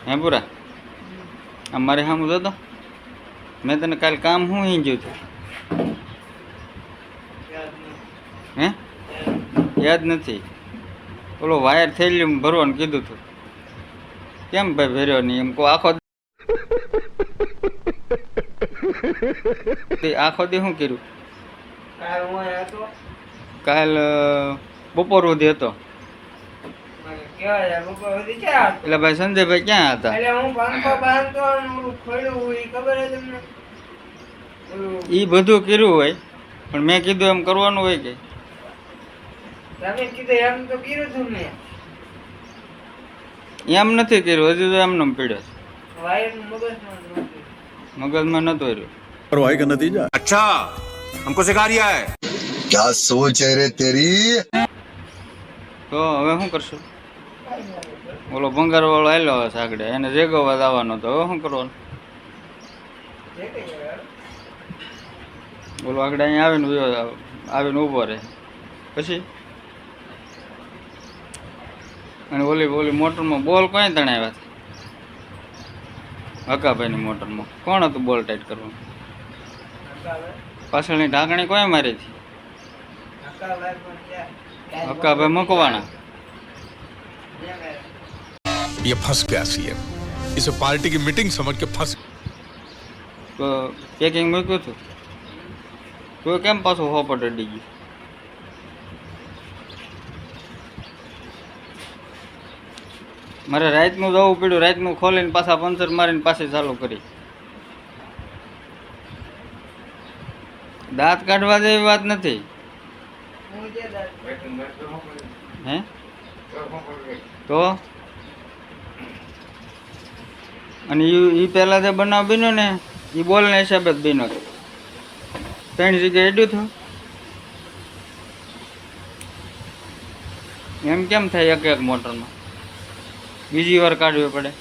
હે પૂરા અમારે સામું જોતો મેં તને કાલે કામ શું હિંજ્યું હતું હે યાદ નથી ઓલો વાયર થેલી ભરવાનું કીધું હતું કેમ ભાઈ ભર્યો નહીં એમ કહો આખો દી શું કર્યું કાલ બપોર સુધી હતો એટલે ભાઈ સંજયભાઈ ક્યાં હતા એ બધું કર્યું હોય પણ મેં કીધું એમ કરવાનું હોય કે એમ નથી કર્યું હજુ તો એમને પીડ્યો મગજમાં નતો રહ્યો कार्रवाई का नतीजा अच्छा हमको सिखा रिया है क्या सोच है रे तेरी તો હવે શું કરશું ઓલો ભંગાર વાળો આવેલો હશે આગળ એને રેગોવા આવવાનો તો હવે શું કરવાનું ઓલો આગળ અહીંયા આવીને ઊભો રહે પછી અને ઓલી મોટરમાં બોલ કોઈ તણે આવ્યા હકાભાઈની મોટરમાં કોણ હતું બોલ ટાઈટ કરવાનું પાછળની ઢાંકણી કોઈ મારી હતી હકાભાઈ મૂકવાના ये फंस गया सीएम इसे पार्टी की मीटिंग समझ के फंस તો પેકિંગ મૂક્યું હતું તો કેમ પાછું હોપટ અડી ગયું મારે રાતનું જવું પડ્યું રાતનું ખોલીને પાછા પંચર મારીને પાછી ચાલુ કરી દાંત કાઢવા જેવી વાત નથી હે તો અને એ પહેલાં જે બનાવ બન્યો ને એ બોલના હિસાબે જ બન્યો હતો 3 જગ્યાએ એડ્યું થયું એમ કેમ થાય એક મોટરમાં બીજી વાર કાઢવી પડે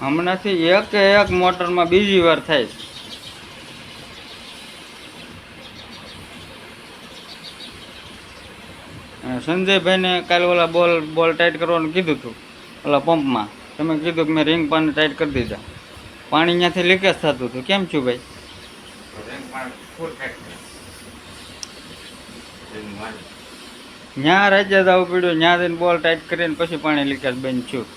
હમણાંથી એક મોટરમાં બીજી વાર થાય સંજયભાઈને કાલે ઓલા બોલ ટાઈટ કરવાનું કીધું હતું ઓલા પંપમાં તમે કીધું કે મેં રિંગ પાણી ટાઈટ કરી દીધા પાણી ત્યાંથી લીકેજ થતું હતું કેમ છું ભાઈ ત્યાં રાજ્ય જવું પડ્યું ત્યાં જઈને બોલ ટાઈટ કરીને પછી પાણી લીકેજ બંધ છું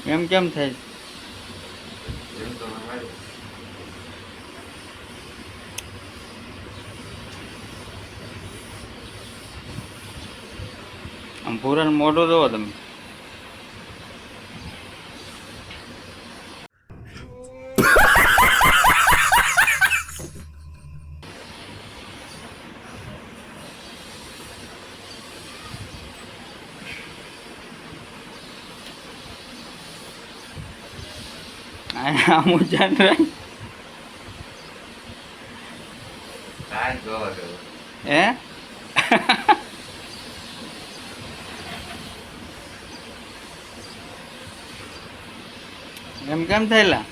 એમ કેમ થાય આમ પૂરાનું મોઢું જોવો તમે આમ જાન હે એમ કેમ થયેલા